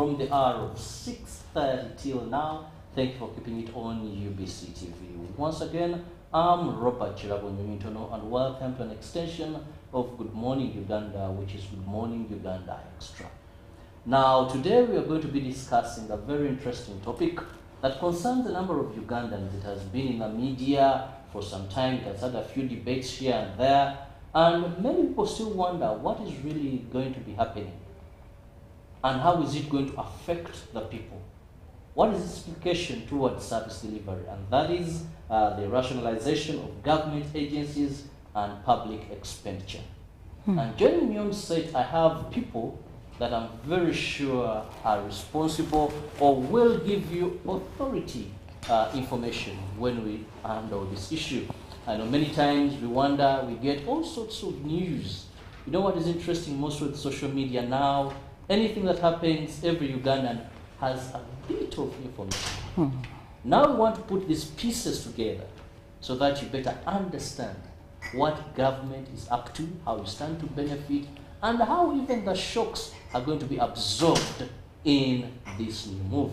from the hour of 6:30 till now. Thank you for keeping it on UBC TV. Once again, I'm Robert Chirabonyumintono, and welcome to an extension of Good Morning Uganda, which is Good Morning Uganda Extra. Now, today we are going to be discussing a very interesting topic that concerns a number of Ugandans. It has been in the media for some time. It has had a few debates here and there, and many people still wonder what is really going to be happening and how is it going to affect the people. What is its implication towards service delivery? And that is the rationalization of government agencies and public expenditure. And joining me on set, I have people that I'm very sure are responsible or will give you authority information when we handle this issue. I know many times we wonder, we get all sorts of news. You know what is interesting most with social media now? Anything that happens, every Ugandan has a bit of information. Now we want to put these pieces together so that you better understand what government is up to, how you stand to benefit, and how even the shocks are going to be absorbed in this new move.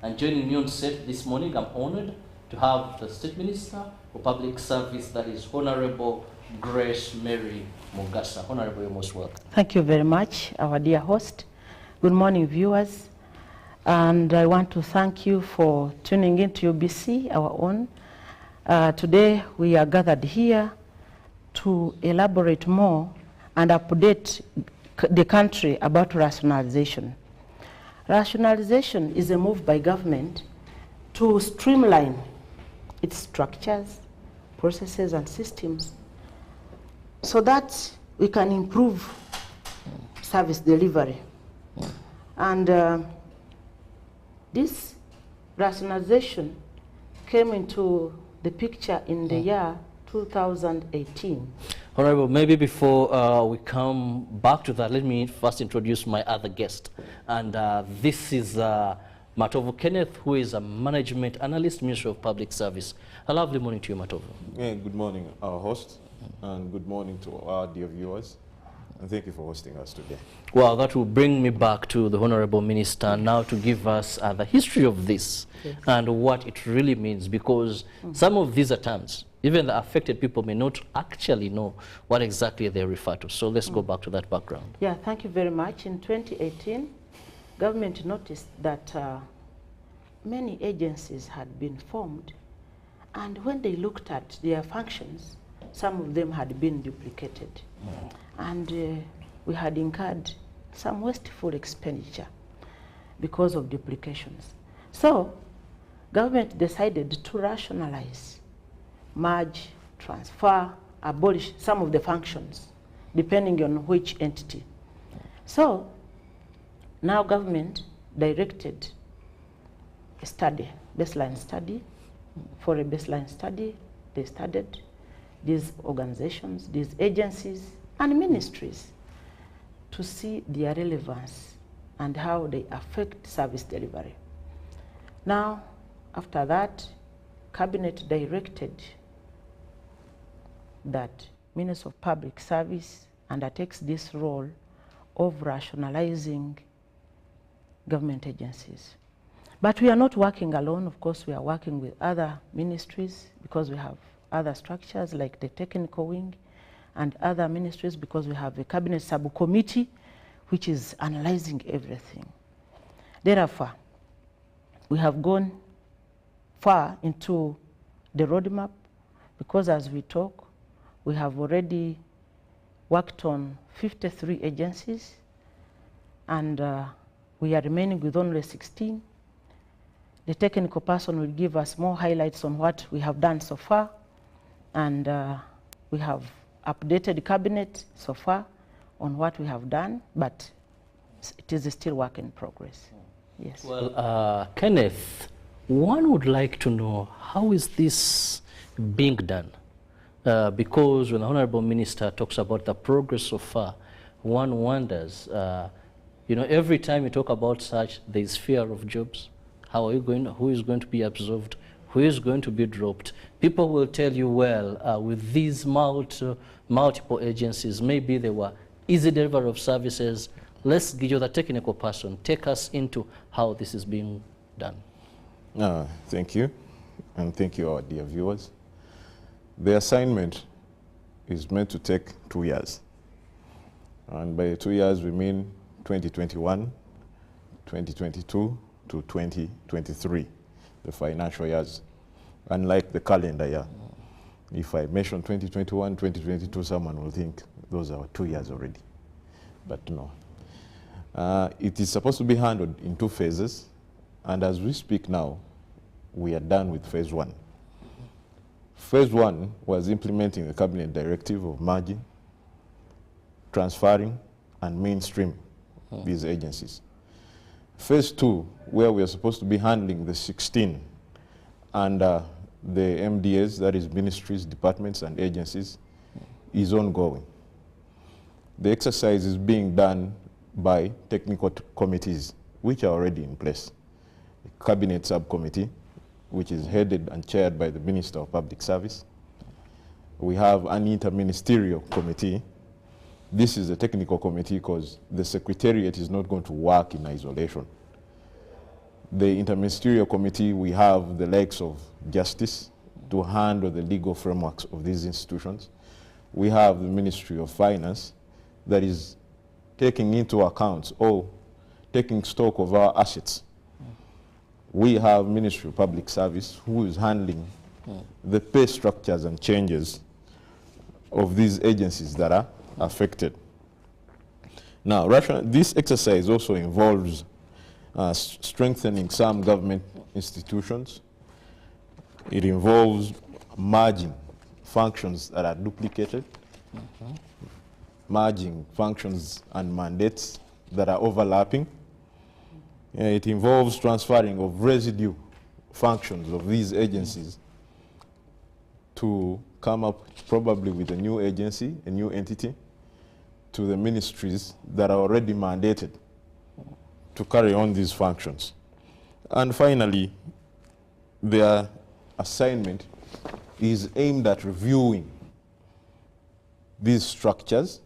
And joining me on set this morning, I'm honored to have the State Minister for Public Service, that is Honorable Grace Mary Mugasa. Honorable, you're most welcome. Thank you very much, our dear host. Good morning, viewers. And I want to thank you for tuning in to UBC, our own. Today, we are gathered here to elaborate more and update the country about rationalization. Rationalization is a move by government to streamline its structures, processes, and systems so that we can improve service delivery. And this rationalization came into the picture in the year 2018. Honorable, maybe before we come back to that, let me first introduce my other guest. And this is Matovu Kenneth, who is a management analyst, Ministry of Public Service. A lovely morning to you, Matovu. Yeah, good morning, our host, and good morning to our dear viewers. And thank you for hosting us today. Well, that will bring me back to the Honorable Minister now to give us the history of this and what it really means, because some of these are terms, even the affected people may not actually know what exactly they refer to. So let's go back to that background. Yeah, thank you very much. In 2018, government noticed that many agencies had been formed, and when they looked at their functions, some of them had been duplicated. And we had incurred some wasteful expenditure because of duplications. So government decided to rationalize, merge, transfer, abolish some of the functions, depending on which entity. So now government directed a study, baseline study. For a baseline study, they studied these organizations, these agencies, and ministries to see their relevance and how they affect service delivery. Now, after that, Cabinet directed that Minister of Public Service undertakes this role of rationalizing government agencies. But we are not working alone. Of course, we are working with other ministries because we have other structures like the technical wing and other ministries, because we have a cabinet subcommittee which is analyzing everything. Therefore, we have gone far into the roadmap, because as we talk, we have already worked on 53 agencies, and we are remaining with only 16. The technical person will give us more highlights on what we have done so far, and we have updated the cabinet so far on what we have done, but it is still work in progress. Yes. Well, Kenneth, one would like to know, how is this being done? Because when the Honorable Minister talks about the progress so far, one wonders, you know, every time you talk about such, there is fear of jobs. How are you going, who is going to be absorbed? Who is going to be dropped? People will tell you, well, with these multiple agencies, maybe they were easy delivery of services, Let's give you the technical person. Take us into how this is being done. Thank you, and thank you, our dear viewers. The assignment is meant to take 2 years. And by 2 years, we mean 2021, 2022 to 2023, the financial years, unlike the calendar year. If I mention 2021, 2022, someone will think those are 2 years already. But no. It is supposed to be handled in 2 phases, and as we speak now, we are done with phase 1. Phase 1 was implementing the cabinet directive of merging, transferring, and mainstreaming these agencies. Phase 2, where we are supposed to be handling the 16 under the MDAs, that is ministries, departments, and agencies, is ongoing. The exercise is being done by technical committees, which are already in place. A cabinet subcommittee, which is headed and chaired by the Minister of Public Service. We have an interministerial committee. This is a technical committee because the Secretariat is not going to work in isolation. The interministerial committee, we have the likes of justice to handle the legal frameworks of these institutions. We have the Ministry of Finance that is taking into account or taking stock of our assets. We have Ministry of Public Service who is handling the pay structures and changes of these agencies that are affected. Now, this exercise also involves strengthening some government institutions. It involves merging functions that are duplicated, merging functions and mandates that are overlapping. It involves transferring of residue functions of these agencies to come up probably with a new agency, a new entity, to the ministries that are already mandated to carry on these functions. And finally, their assignment is aimed at reviewing these structures,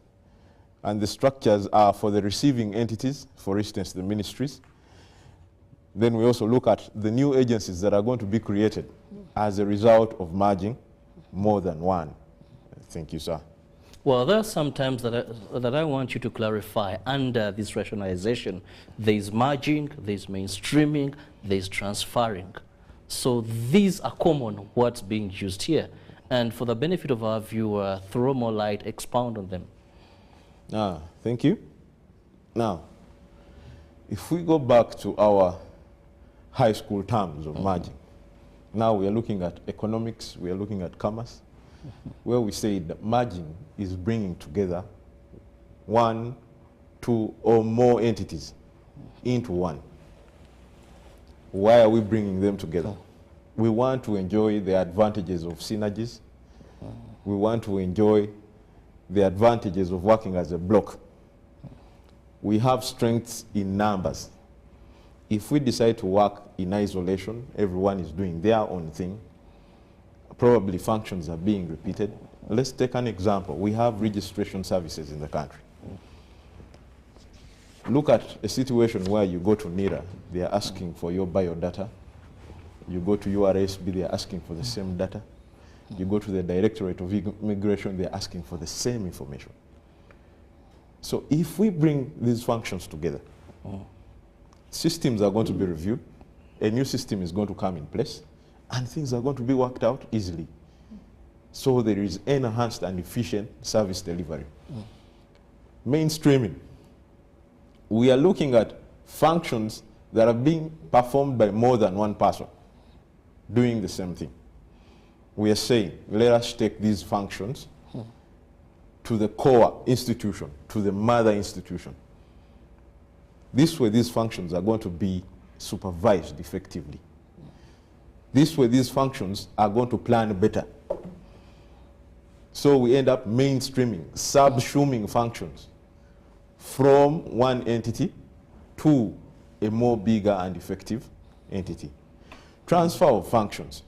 and the structures are for the receiving entities, for instance, the ministries. Then we also look at the new agencies that are going to be created as a result of merging more than one. Thank you, sir. Well, there are some terms that I want you to clarify under this rationalization. There is merging, there is mainstreaming, there is transferring. So these are common words being used here. And for the benefit of our viewer, throw more light, expound on them. Thank you. Now, if we go back to our high school terms of merging, now we are looking at economics, we are looking at commerce, where we say that merging is bringing together 1, 2, or more entities into one. Why are we bringing them together? We want to enjoy the advantages of synergies. We want to enjoy the advantages of working as a block. We have strengths in numbers. If we decide to work in isolation, everyone is doing their own thing, probably functions are being repeated. Let's take an example. We have registration services in the country. Look at a situation where you go to NIRA, they are asking for your biodata. You go to URSB, they are asking for the same data. You go to the Directorate of Immigration, they are asking for the same information. So if we bring these functions together, systems are going to be reviewed, a new system is going to come in place, and things are going to be worked out easily. So there is enhanced and efficient service delivery. Mainstreaming. We are looking at functions that are being performed by more than one person doing the same thing. We are saying, let us take these functions to the core institution, to the mother institution. This way, these functions are going to be supervised effectively. This way, these functions are going to plan better. So we end up mainstreaming, subsuming functions from one entity to a more bigger and effective entity. Transfer of functions.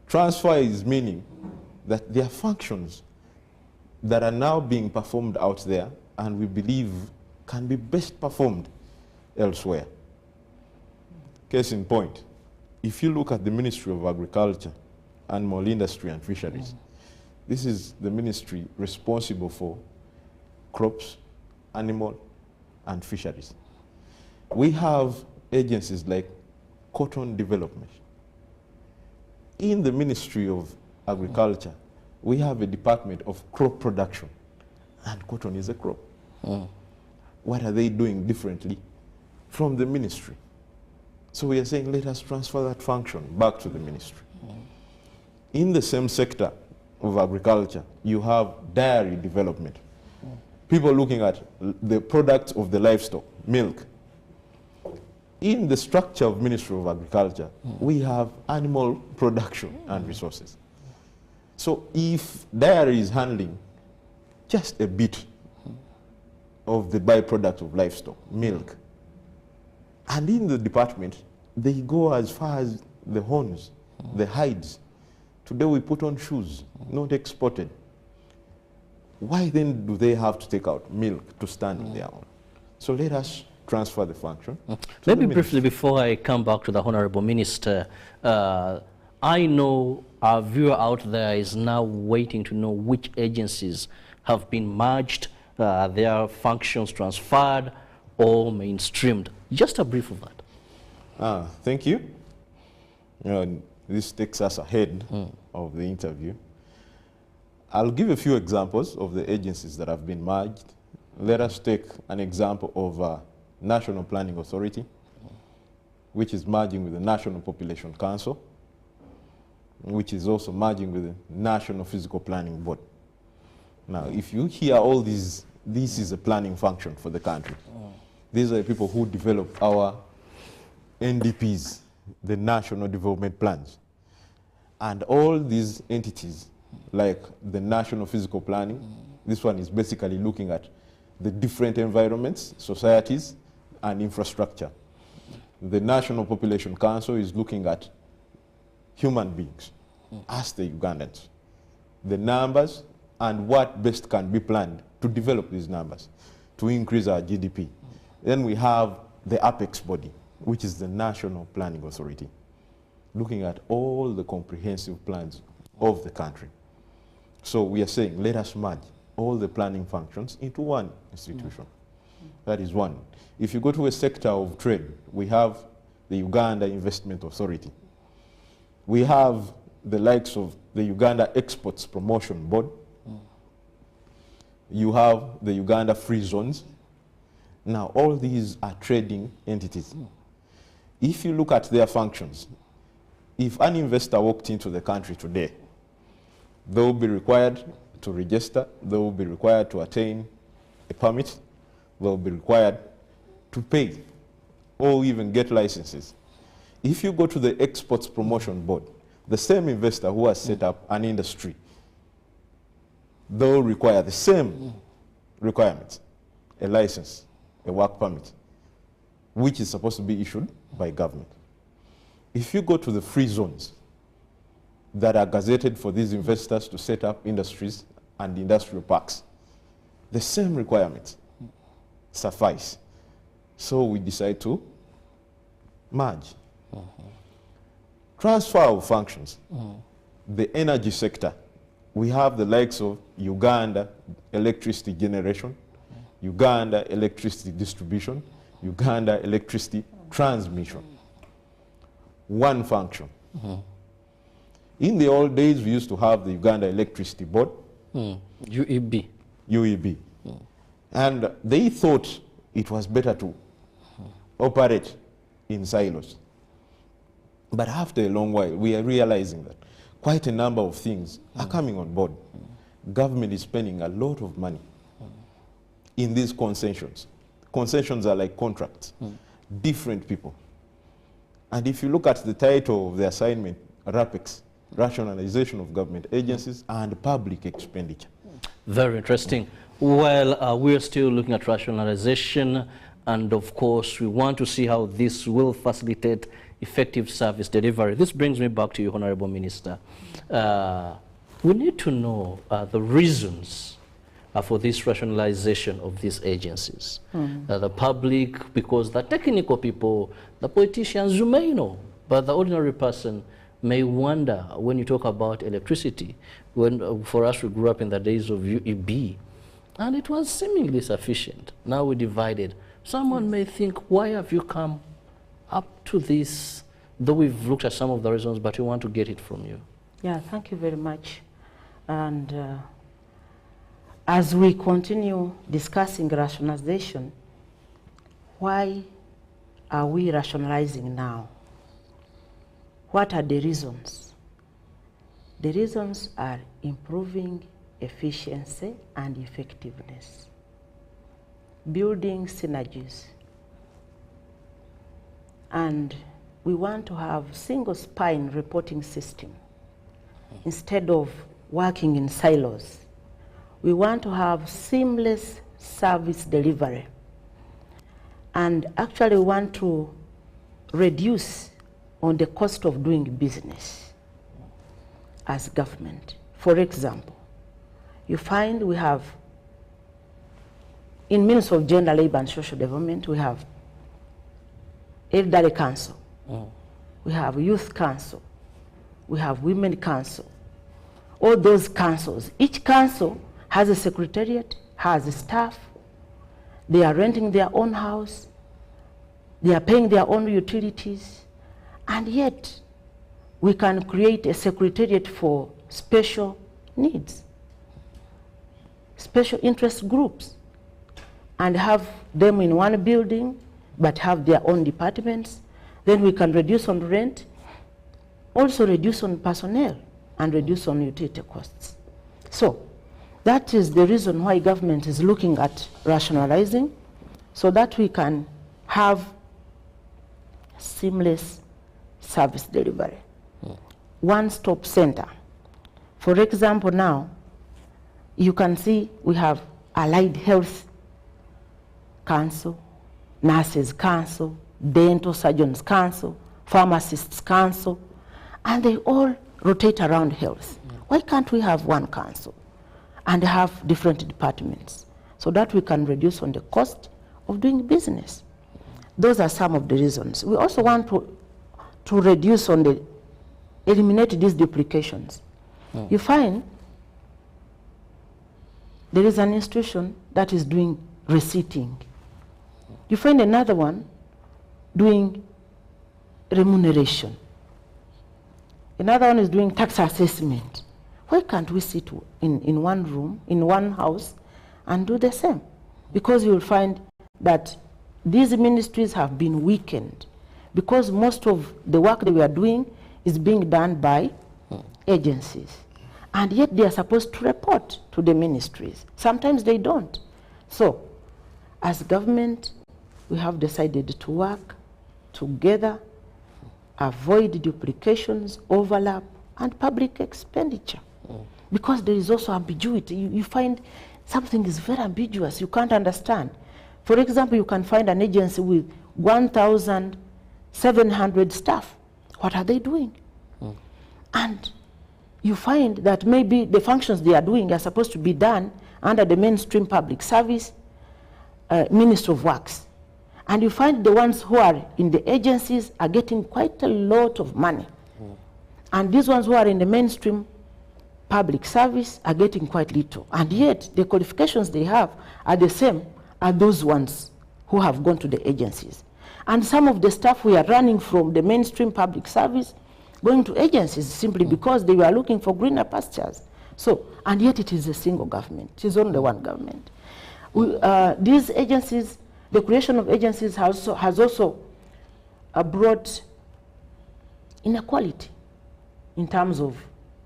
Transfer is meaning that there are functions that are now being performed out there and we believe can be best performed elsewhere. Case in point, if you look at the Ministry of Agriculture, Animal Industry and Fisheries, this is the ministry responsible for crops, animal, and fisheries. We have agencies like Cotton Development. In the Ministry of Agriculture, we have a department of crop production, and cotton is a crop. What are they doing differently from the ministry? So we are saying, let us transfer that function back to the ministry. In the same sector of agriculture, you have dairy development. People looking at the products of the livestock, milk. In the structure of Ministry of Agriculture, we have animal production and resources. So if dairy is handling just a bit of the byproduct of livestock, milk, and in the department, they go as far as the horns, the hides. Today we put on shoes, not exported. Why then do they have to take out milk to stand on their own? So let us transfer the function. Maybe briefly, before I come back to the Honorable Minister, I know our viewer out there is now waiting to know which agencies have been merged, their functions transferred or mainstreamed. Just a brief of that. Thank you. This takes us ahead of the interview. I'll give a few examples of the agencies that have been merged. Let us take an example of National Planning Authority, which is merging with the National Population Council, which is also merging with the National Physical Planning Board. Now, if you hear all these, this is a planning function for the country. These are the people who develop our NDPs, the National Development Plans. And all these entities, like the National Physical Planning, this one is basically looking at the different environments, societies, and infrastructure. The National Population Council is looking at human beings, as the Ugandans, the numbers, and what best can be planned to develop these numbers, to increase our GDP. Then we have the apex body, which is the National Planning Authority, looking at all the comprehensive plans of the country. So we are saying, let us merge all the planning functions into one institution. That is one. If you go to a sector of trade, we have the Uganda Investment Authority. We have the likes of the Uganda Exports Promotion Board. You have the Uganda Free Zones. Now, all these are trading entities. If you look at their functions, if an investor walked into the country today, they will be required to register, they will be required to attain a permit, they will be required to pay or even get licenses. If you go to the Exports Promotion Board, the same investor who has set up an industry, they will require the same requirements, a license, a work permit, which is supposed to be issued by government. If you go to the free zones that are gazetted for these investors to set up industries and industrial parks, the same requirements suffice. So we decide to merge. Transfer of functions. The energy sector, we have the likes of Uganda Electricity Generation, Uganda Electricity Distribution, Uganda Electricity Transmission. One function. In the old days, we used to have the Uganda Electricity Board. UEB. UEB. And they thought it was better to operate in silos. But after a long while, we are realizing that quite a number of things are coming on board. Government is spending a lot of money in these concessions. Concessions are like contracts, different people. And if you look at the title of the assignment, RAPEX, Rationalization of Government Agencies and Public Expenditure. Very interesting. Well, we're still looking at rationalization, and of course, we want to see how this will facilitate effective service delivery. This brings me back to you, Honorable Minister. We need to know the reasons for this rationalization of these agencies. The public, because the technical people, the politicians, you may know, but the ordinary person may wonder when you talk about electricity. When for us, we grew up in the days of UEB, and it was seemingly sufficient. Now we divided. Someone may think, why have you come up to this? Though we've looked at some of the reasons, but we want to get it from you. Yeah, thank you very much. And as we continue discussing rationalization, why are we rationalizing now? What are the reasons? The reasons are improving efficiency and effectiveness, building synergies, and we want to have single spine reporting system instead of working in silos. We want to have seamless service delivery, and actually want to reduce on the cost of doing business as government. For example, you find we have, in Ministry of Gender, Labor and Social Development, we have Elderly Council, we have Youth Council, we have Women Council. All those councils, each council has a secretariat, has a staff, they are renting their own house, they are paying their own utilities, and yet we can create a secretariat for special needs, special interest groups, and have them in one building, but have their own departments. Then we can reduce on rent, also reduce on personnel, and reduce on utility costs. So that is the reason why government is looking at rationalizing, so that we can have seamless service delivery. One-stop center. For example, now, you can see we have Allied Health Council, Nurses Council, Dental Surgeons Council, Pharmacists Council, and they all rotate around health. Why can't we have one council and have different departments so that we can reduce on the cost of doing business? Those are some of the reasons. We also want to reduce on the, eliminate these duplications. You find there is an institution that is doing receipting. You find another one doing remuneration. Another one is doing tax assessment. Why can't we sit in one room, in one house, and do the same? Because you will find that these ministries have been weakened, because most of the work that we are doing is being done by agencies. And yet they are supposed to report to the ministries. Sometimes they don't. So, as government, we have decided to work together, avoid duplications, overlap, and public expenditure. Because there is also ambiguity. You find something is very ambiguous, you can't understand. For example, you can find an agency with 1,700 staff. What are they doing? And you find that maybe the functions they are doing are supposed to be done under the mainstream public service, Ministry of Works. And you find the ones who are in the agencies are getting quite a lot of money. And these ones who are in the mainstream public service are getting quite little. And yet the qualifications they have are the same as those ones who have gone to the agencies. And some of the staff we are running from the mainstream public service going to agencies simply because they were looking for greener pastures. So, and yet it is a single government. It is only one government. These agencies, the creation of agencies has also brought inequality in terms of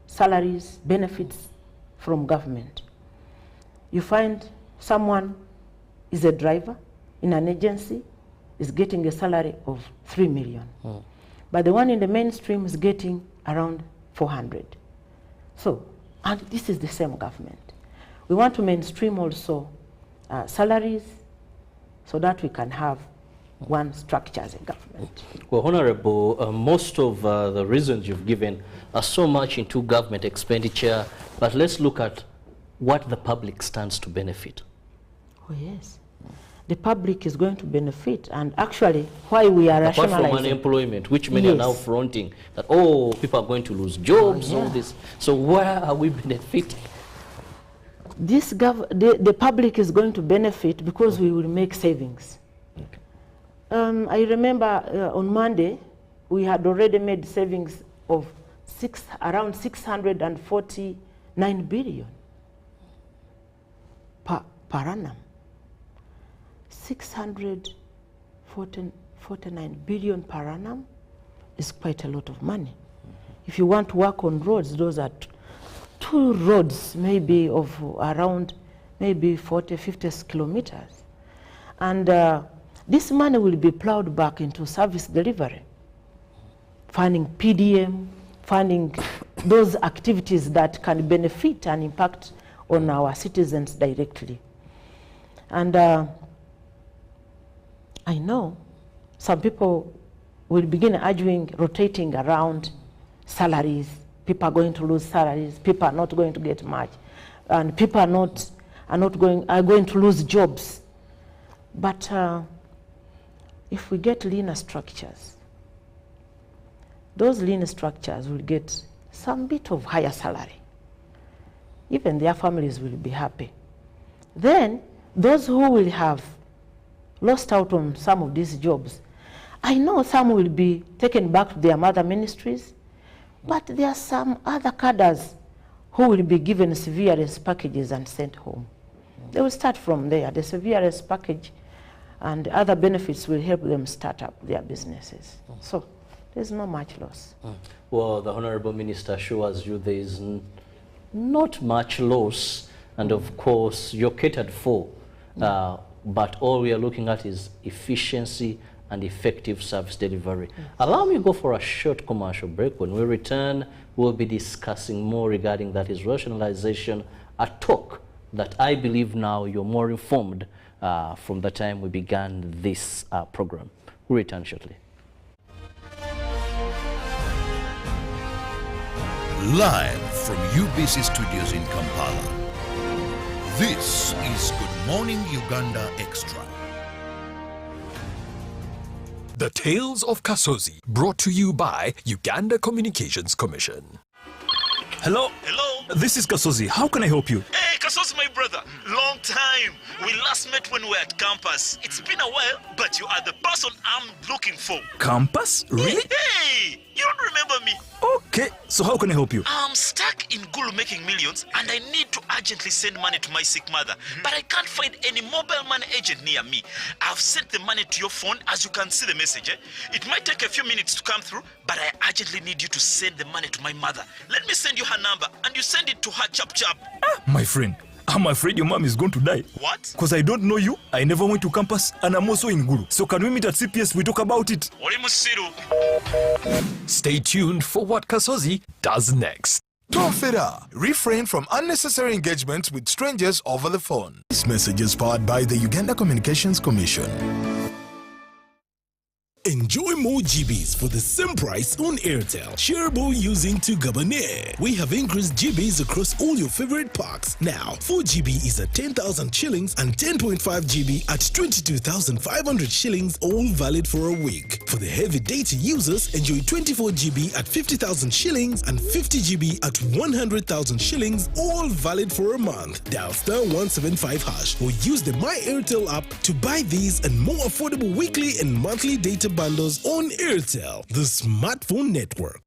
salaries, benefits from government. You find someone is a driver in an agency, is getting a salary of 3 million. But the one in the mainstream is getting around 400. So, and this is the same government. We want to mainstream also salaries so that we can have one structure as a government. Well, Honorable, most of the reasons you've given are so much into government expenditure, but let's look at what the public stands to benefit. Oh, yes. The public is going to benefit, and actually, why we are Apart rationalizing. from unemployment, which many are now fronting, that, oh, people are going to lose jobs, all this. So where are we benefiting? The public is going to benefit because we will make savings. Okay. I remember on Monday, we had already made savings of around 649 billion per annum. 649 billion per annum is quite a lot of money. If you want to work on roads, those are two roads maybe of around maybe 40, 50 kilometers. And this money will be plowed back into service delivery, funding PDM, funding those activities that can benefit and impact on our citizens directly. And I know some people will begin arguing, rotating around salaries. People are going to lose salaries. People are not going to get much, and people are going to lose jobs. But if we get leaner structures, those leaner structures will get some bit of higher salary. Even their families will be happy. Then those who will have lost out on some of these jobs, I know some will be taken back to their mother ministries, but there are some other cadres who will be given severance packages and sent home. They will start from there. The severance package and other benefits will help them start up their businesses. So there's not much loss. Well, the Honorable Minister assures you there is not much loss, and of course you're catered for. But all we are looking at is efficiency and effective service delivery. Yes. Allow me to go for a short commercial break. When we return, we'll be discussing more regarding that is rationalization, a talk that I believe now you're more informed from the time we began this program. We'll return shortly. Live from UBC Studios in Kampala, this is Good Morning Uganda Extra. The Tales of Kasozi, brought to you by Uganda Communications Commission. Hello? Hello? This is Kasozi. How can I help you? Hey, Kasozi, my brother. Long time. We last met when we were at campus. It's been a while, but you are the person I'm looking for. Campus? Really? Hey! You don't remember me? Okay, so how can I help you? I'm stuck in Gulu making millions, and I need to urgently send money to my sick mother. But I can't find any mobile money agent near me. I've sent the money to your phone, as you can see the message. It might take a few minutes to come through, but I urgently need you to send the money to my mother. Let me send you her number, and you send it to her chap. My friend, I'm afraid your mom is going to die. What? Because I don't know you, I never went to campus, and I'm also in Gulu. So can we meet at CPS, we talk about it? Stay tuned for what Kasozi does next. Tofera. Refrain from unnecessary engagements with strangers over the phone. This message is powered by the Uganda Communications Commission. Enjoy more GBs for the same price on Airtel. Shareable using to Gabonais. We have increased GBs across all your favorite packs. Now, 4 GB is at 10,000 shillings and 10.5 GB at 22,500 shillings, all valid for a week. For the heavy data users, enjoy 24 GB at 50,000 shillings and 50 GB at 100,000 shillings, all valid for a month. Dial *175# or use the My Airtel app to buy these and more affordable weekly and monthly data bundles on Airtel, the smartphone network.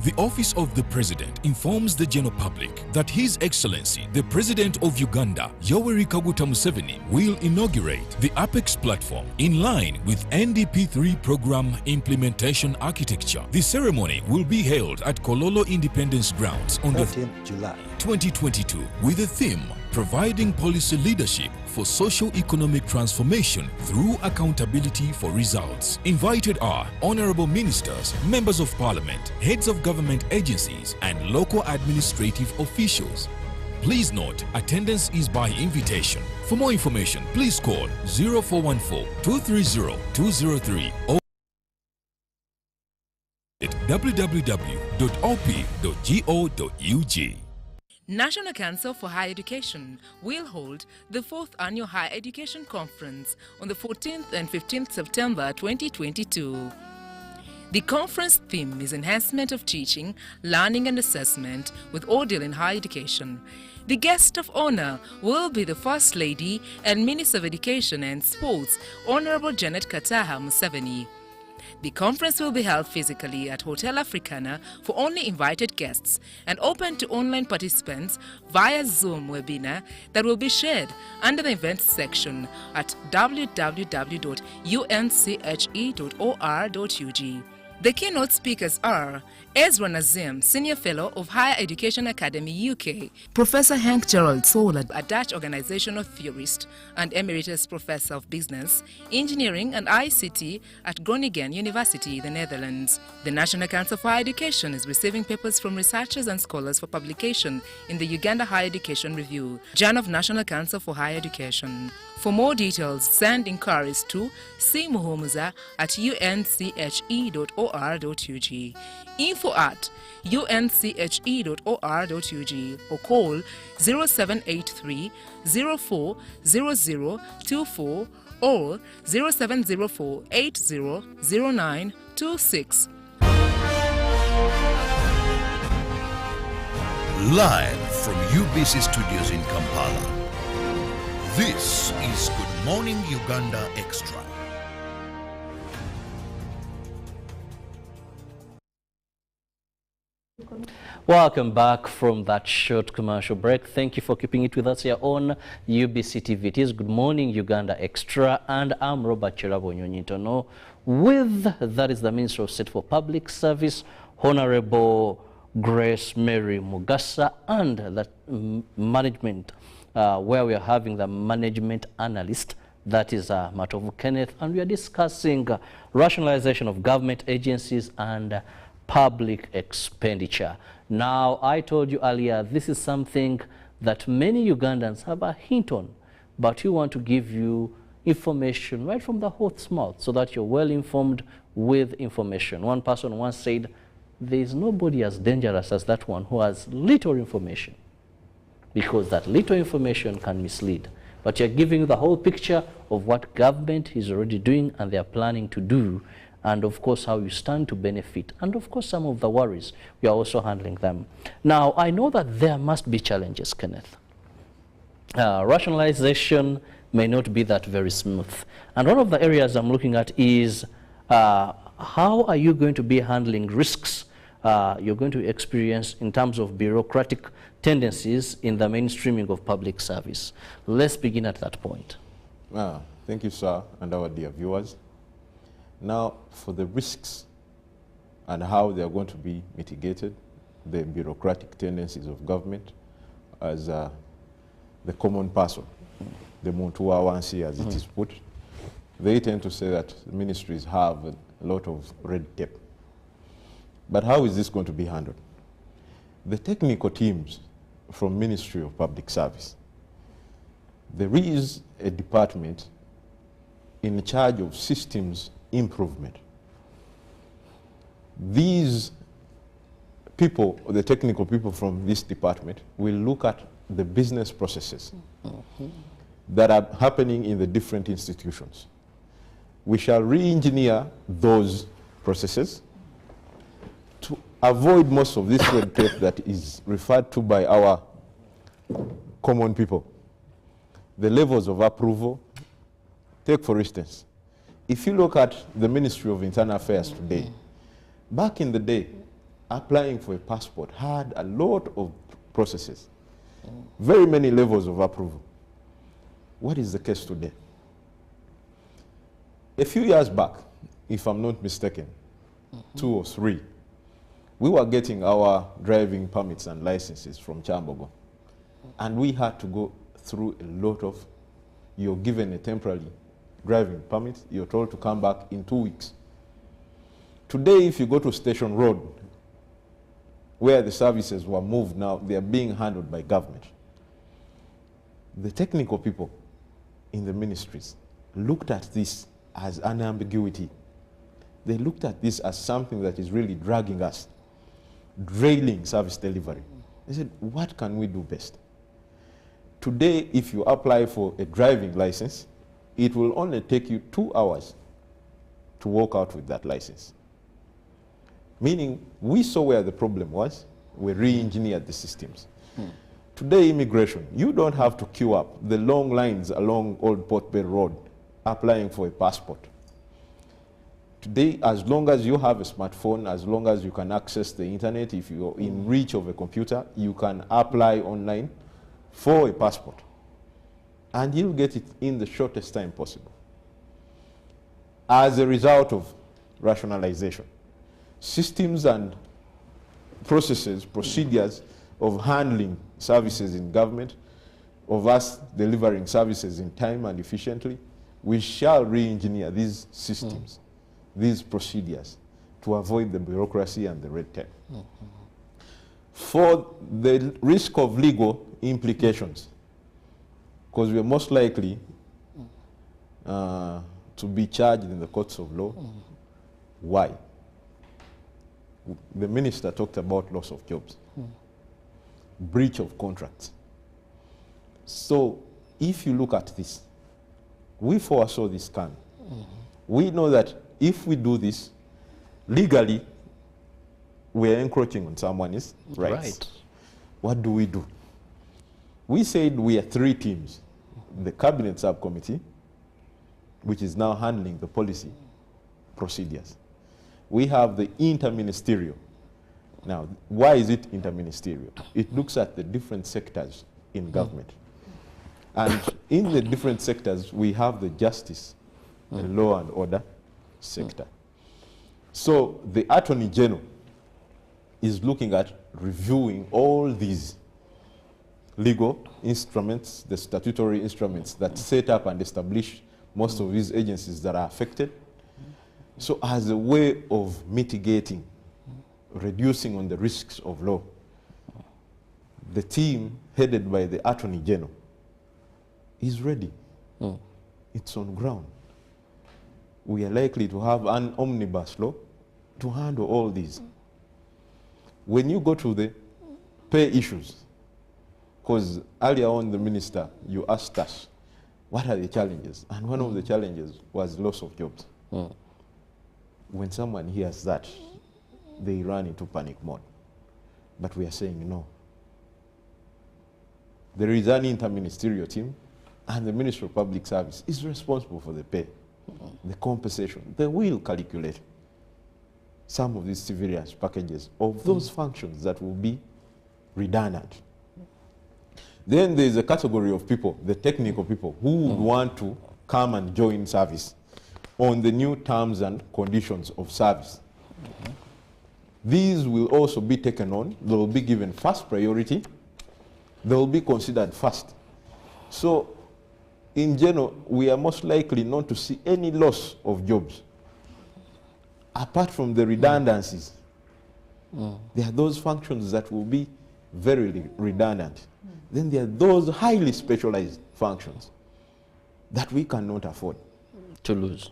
The Office of the President informs the general public that His Excellency, the President of Uganda, Yoweri Kaguta Museveni, will inaugurate the Apex platform in line with NDP3 program implementation architecture. The ceremony will be held at Kololo Independence Grounds on the 13th July 2022 with the theme Providing Policy Leadership for Socio-Economic Transformation through Accountability for Results. Invited are Honorable Ministers, Members of Parliament, Heads of Government Agencies, and local administrative officials. Please note, attendance is by invitation. For more information, please call 0414-230-203 or at www.op.go.ug. National Council for Higher Education will hold the 4th Annual Higher Education Conference on the 14th and 15th September 2022. The conference theme is Enhancement of Teaching, Learning and Assessment with Ordeal in Higher Education. The guest of honor will be the First Lady and Minister of Education and Sports, Honorable Janet Kataha Museveni. The conference will be held physically at Hotel Africana for only invited guests and open to online participants via Zoom webinar that will be shared under the events section at www.unche.or.ug. The keynote speakers are Ezra Nazim, Senior Fellow of Higher Education Academy UK, Professor Henk Gerald Sola, a Dutch organizational theorist and Emeritus Professor of Business, Engineering and ICT at Groningen University, the Netherlands. The National Council for Higher Education is receiving papers from researchers and scholars for publication in the Uganda Higher Education Review, Journal of National Council for Higher Education. For more details, send inquiries to cmuhumuza@unche.or.ug, info@unche.or.ug, or call 0783 040024 or 0704 800926. Live from UBC Studios in Kampala. This is Good Morning Uganda Extra. Welcome back from that short commercial break. Thank you for keeping it with us here on UBC TV. It is Good Morning Uganda Extra, and I'm Robert Chirabo Nyonyintono. With that is the Minister of State for Public Service, Honorable Grace Mary Mugasa, and the management, where we are having the management analyst, that is Matovu Kenneth, and we are discussing rationalization of government agencies and public expenditure. Now, I told you earlier, this is something that many Ugandans have a hint on, but we want to give you information right from the horse's mouth so that you're well informed with information. One person once said, there is nobody as dangerous as that one who has little information, because that little information can mislead. But you're giving you the whole picture of what government is already doing and they're planning to do, and of course how you stand to benefit, and of course some of the worries, we are also handling them. Now, I know that there must be challenges, Kenneth. Rationalization may not be that very smooth. And one of the areas I'm looking at is how are you going to be handling risks you're going to experience in terms of bureaucratic tendencies in the mainstreaming of public service? Let's begin at that point. Thank you, sir, and our dear viewers. Now, for the risks and how they are going to be mitigated, the bureaucratic tendencies of government, as the common person, the Montua Wansi, as it is put, they tend to say that ministries have a lot of red tape. But how is this going to be handled? The technical teams from Ministry of Public Service, there is a department in charge of systems improvement. These people, the technical people from this department, will look at the business processes that are happening in the different institutions. We shall re-engineer those processes to avoid most of this red tape that is referred to by our common people. The levels of approval. Take, for instance, if you look at the Ministry of Internal Affairs today, back in the day, applying for a passport had a lot of processes, very many levels of approval. What is the case today? A few years back, if I'm not mistaken, 2 or 3, we were getting our driving permits and licenses from Chambogo, and we had to go through a lot of, you're given a temporary driving permit, you're told to come back in 2 weeks. Today, if you go to Station Road, where the services were moved now, they are being handled by government. The technical people in the ministries looked at this as an ambiguity. They looked at this as something that is really dragging us, drailing service delivery. They said, what can we do best? Today, if you apply for a driving license, it will only take you 2 hours to walk out with that license. Meaning, we saw where the problem was, we re-engineered the systems. Today, immigration, you don't have to queue up the long lines along Old Port Bay Road applying for a passport. Today, as long as you have a smartphone, as long as you can access the internet, if you're in reach of a computer, you can apply online for a passport. And you'll get it in the shortest time possible. As a result of rationalization, systems and processes, procedures of handling services in government, of us delivering services in time and efficiently, we shall re-engineer these systems, these procedures, to avoid the bureaucracy and the red tape. For the risk of legal implications, because we are most likely to be charged in the courts of law. Why? The minister talked about loss of jobs, breach of contracts. So if you look at this, we foresaw this coming. We know that if we do this, legally, we are encroaching on someone's rights. Right. What do? We said we are 3 teams. The cabinet subcommittee, which is now handling the policy procedures. We have the interministerial. Now, why is it interministerial? It looks at the different sectors in government. And in the different sectors, we have the justice, the law and order sector. So the Attorney General is looking at reviewing all these legal instruments, the statutory instruments that set up and establish most of these agencies that are affected. So as a way of mitigating, reducing on the risks of law, the team headed by the Attorney General is ready. It's on ground. We are likely to have an omnibus law to handle all these. When you go to the pay issues, because earlier on the minister, you asked us, what are the challenges? And one of the challenges was loss of jobs. When someone hears that, they run into panic mode. But we are saying no. There is an interministerial team, and the Ministry of Public Service is responsible for the pay, the compensation. They will calculate some of these civilians packages of those functions that will be redundant. Then there is a category of people, the technical people, who would want to come and join service on the new terms and conditions of service. These will also be taken on. They will be given first priority. They will be considered first. So, in general, we are most likely not to see any loss of jobs. Apart from the redundancies, there are those functions that will be very redundant. Then there are those highly specialized functions that we cannot afford to lose.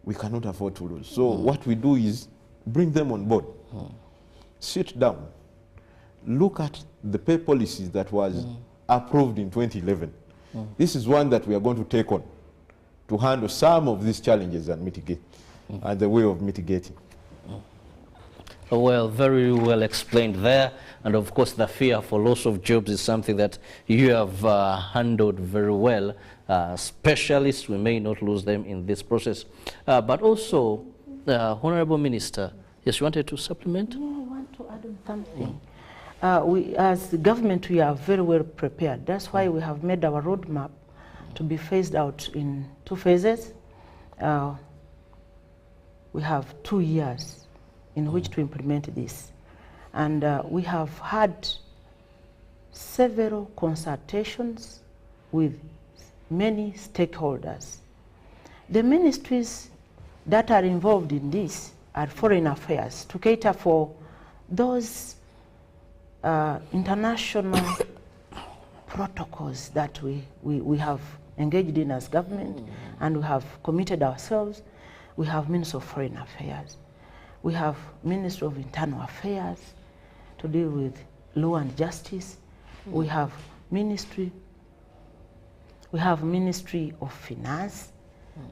We cannot afford to lose. So what we do is bring them on board. Sit down. Look at the pay policies that was approved in 2011. This is one that we are going to take on to handle some of these challenges and mitigate, and the way of mitigating. Well, very well explained there. And of course, the fear for loss of jobs is something that you have handled very well. Specialists, we may not lose them in this process. But also, Honorable Minister, yes, you wanted to supplement? No, I want to add on something. We, as the government, we are very well prepared. That's why we have made our roadmap to be phased out in 2 phases. We have 2 years in which to implement this. And we have had several consultations with many stakeholders. The ministries that are involved in this are foreign affairs, to cater for those international protocols that we have engaged in as government, and we have committed ourselves. We have Ministry of Foreign Affairs. We have Ministry of Internal Affairs to deal with Law and Justice. We have Ministry of Finance.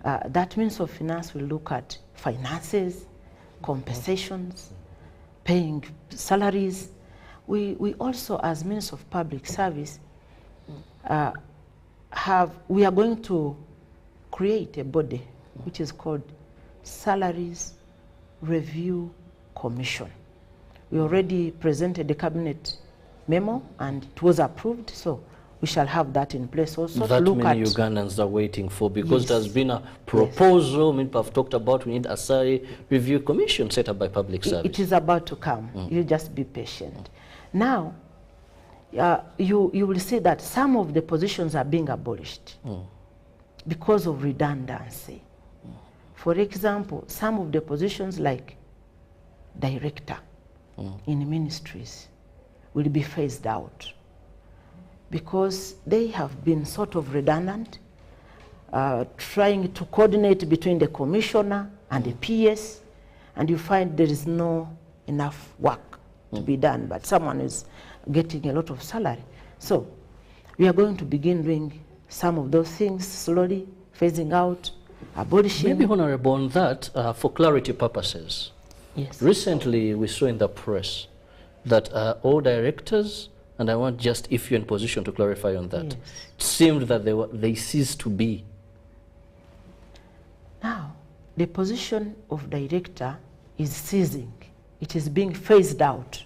That Ministry of Finance will look at finances, compensations, paying salaries. We also, as Minister of Public Service, we are going to create a body which is called Salaries Review Commission. We already presented the cabinet memo and it was approved, so we shall have that in place also. That to look many at Ugandans are waiting for, because Yes. there's been a proposal. Many people have talked about we need a salary review commission set up by public service. It is about to come. You just be patient. Now, you will see that some of the positions are being abolished because of redundancy. For example, some of the positions like director in ministries will be phased out because they have been sort of redundant, trying to coordinate between the commissioner and the PS, and you find there is no enough work to be done, but someone is getting a lot of salary. So we are going to begin doing some of those things slowly, phasing out, abolishing. Maybe, Honorable, on that, for clarity purposes, yes. Recently we saw in the press that all directors, and I want just if you're in position to clarify on that, Yes. it seemed that they ceased to be. Now, the position of director is ceasing. It is being phased out.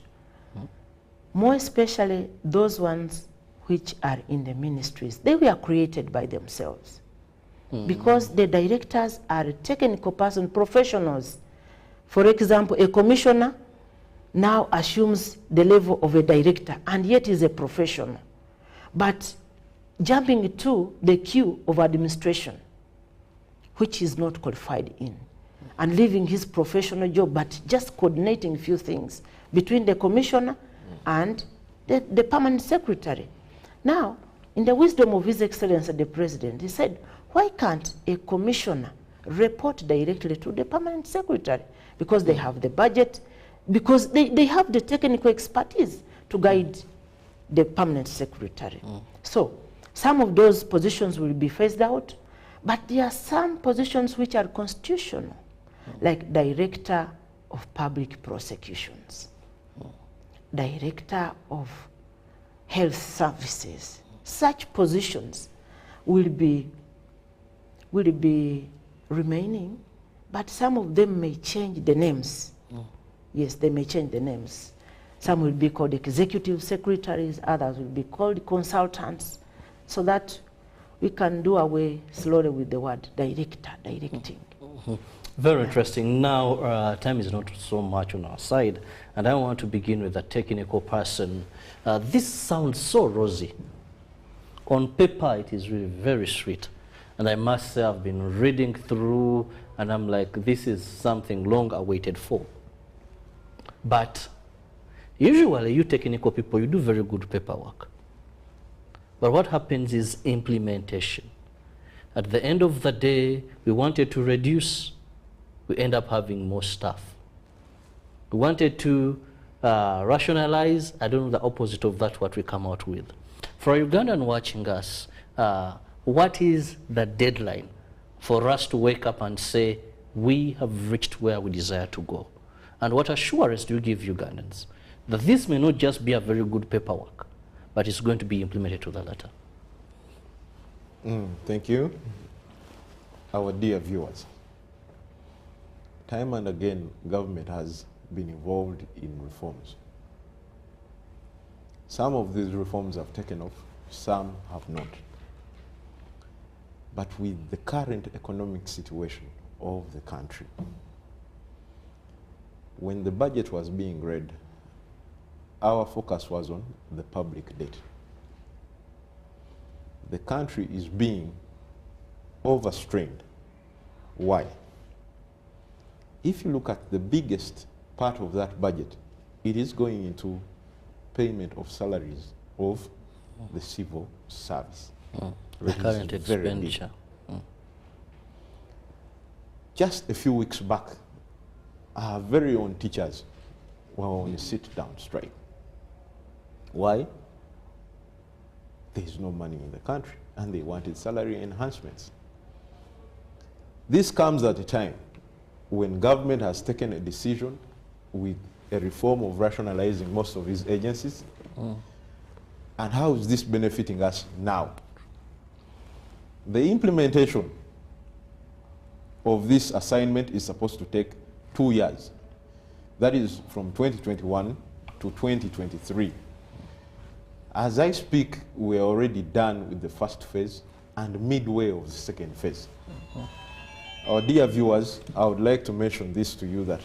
More especially those ones which are in the ministries. They were created by themselves. Because the directors are technical person, professionals. For example, a commissioner now assumes the level of a director and yet is a professional. But jumping to the queue of administration, which is not qualified in, and leaving his professional job, but just coordinating a few things between the commissioner and the permanent secretary. Now, in the wisdom of His Excellency the President, he said, why can't a commissioner report directly to the permanent secretary? Because they have the budget, because they have the technical expertise to guide the permanent secretary. So some of those positions will be phased out, but there are some positions which are constitutional, like Director of Public Prosecutions, Director of Health Services. Such positions will be remaining, but some of them may change the names. Yes, they may change the names. Some will be called executive secretaries, others will be called consultants, so that we can do away slowly with the word director, directing. Very interesting. Now, time is not so much on our side, and I want to begin with a technical person. This sounds so rosy. On paper, it is really very sweet. And I must say, I've been reading through, and I'm like, this is something long awaited for. But usually, you technical people, you do very good paperwork. But what happens is implementation. At the end of the day, we wanted to reduce, we end up having more stuff. We wanted to rationalize, I don't know the opposite of that, what we come out with. For a Ugandan watching us, what is the deadline for us to wake up and say, we have reached where we desire to go? And what assurance do you give Ugandans that this may not just be a very good paperwork, but it's going to be implemented to the letter? Thank you. Our dear viewers, time and again, government has been involved in reforms. Some of these reforms have taken off, some have not. But with the current economic situation of the country, when the budget was being read, our focus was on the public debt. The country is being overstrained. Why? If you look at the biggest part of that budget, it is going into payment of salaries of the civil service. The current expenditure. Just a few weeks back, our very own teachers were on a sit-down strike. Why? There is no money in the country, and they wanted salary enhancements. This comes at a time when government has taken a decision with a reform of rationalizing most of these agencies. And how is this benefiting us now? The implementation of this assignment is supposed to take 2 years. That is from 2021 to 2023. As I speak, we're already done with the first phase and midway of the second phase. Our dear viewers, I would like to mention this to you that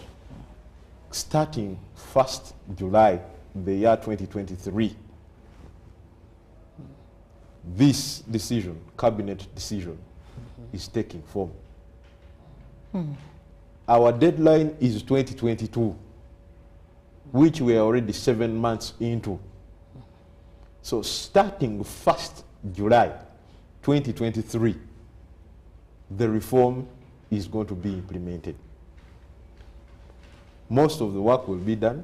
starting 1st July, the year 2023, this decision, cabinet decision, is taking form. Our deadline is 2022, which we are already 7 months into. So starting 1st July 2023, the reform is going to be implemented. Most of the work will be done.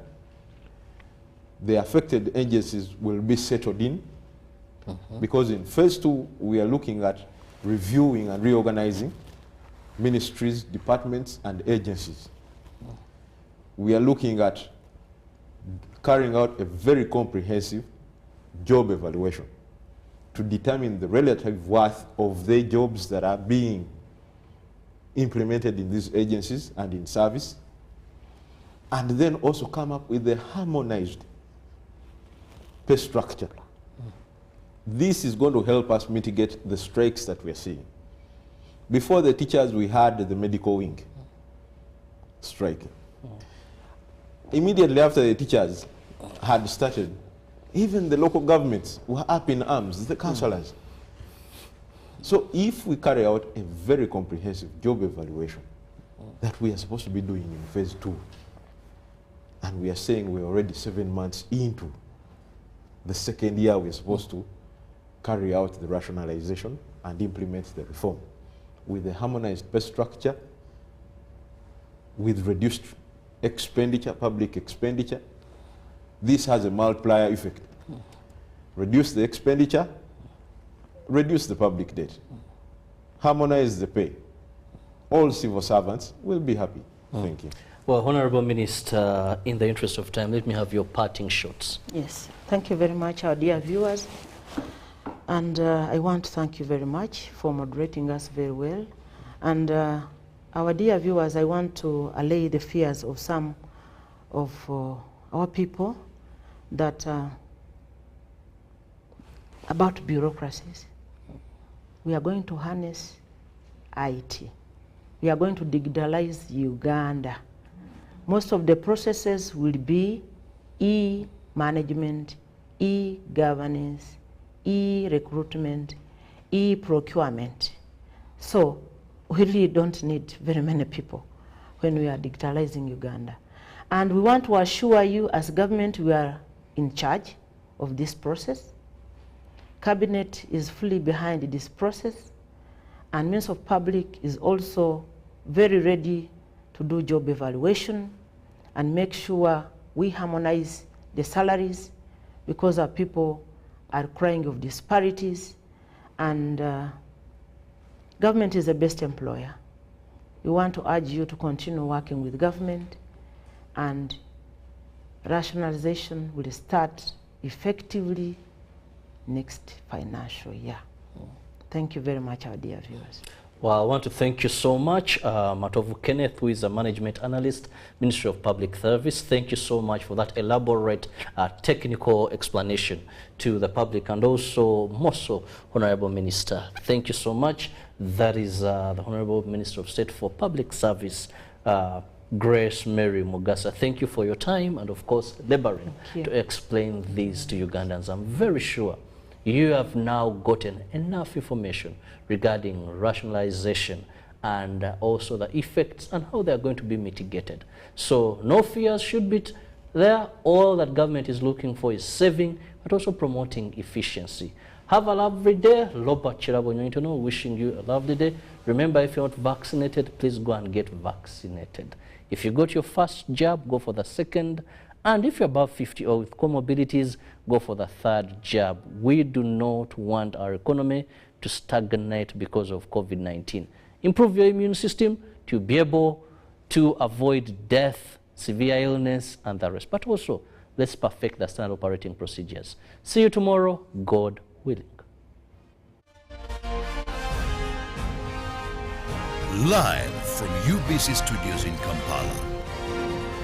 The affected agencies will be settled in, because in phase 2, we are looking at reviewing and reorganizing ministries, departments, and agencies. We are looking at carrying out a very comprehensive job evaluation to determine the relative worth of the jobs that are being implemented in these agencies and in service, and then also come up with a harmonized pay structure. This is going to help us mitigate the strikes that we're seeing. Before the teachers, we had the medical wing striking. Immediately after the teachers had started, even the local governments were up in arms, the councillors. So if we carry out a very comprehensive job evaluation that we are supposed to be doing in phase 2, and we are saying we're already 7 months into the second year, we're supposed to carry out the rationalization and implement the reform with a harmonized pay structure, with reduced expenditure, public expenditure. This has a multiplier effect. Reduce the expenditure, reduce the public debt, harmonize the pay. All civil servants will be happy. Thank you. Well, Honorable Minister, in the interest of time, let me have your parting shots. Yes, thank you very much, our dear viewers. And I want to thank you very much for moderating us very well. And our dear viewers, I want to allay the fears of some of our people that about bureaucracies. We are going to harness IT. We are going to digitalize Uganda. Most of the processes will be e-management, e-governance, e-recruitment, e-procurement. So we really don't need very many people when we are digitalizing Uganda. And we want to assure you as government we are in charge of this process. Cabinet is fully behind this process, and Minister of Public is also very ready to do job evaluation and make sure we harmonize the salaries, because our people are crying of disparities, and government is the best employer. We want to urge you to continue working with government, and rationalization will start effectively next financial year. Thank you very much, our dear viewers. Well, I want to thank you so much, Matovu Kenneth, who is a management analyst, Ministry of Public Service. Thank you so much for that elaborate technical explanation to the public, and also most so, Honorable Minister. Thank you so much. That is the Honorable Minister of State for Public Service, Grace Mary Mugasa. Thank you for your time and, of course, laboring to explain these to Ugandans. I'm very sure you have now gotten enough information regarding rationalization and also the effects and how they are going to be mitigated. So no fears should be there. All that government is looking for is saving, but also promoting efficiency. Have a lovely day. Lopa Chirabonyoitono wishing you a lovely day. Remember, if you're not vaccinated, please go and get vaccinated. If you got your first jab, go for the second. And if you're above 50 or with comorbidities, go for the third jab. We do not want our economy to stagnate because of COVID-19. Improve your immune system to be able to avoid death, severe illness, and the rest. But also, let's perfect the standard operating procedures. See you tomorrow, God willing. Live from UBC Studios in Kampala.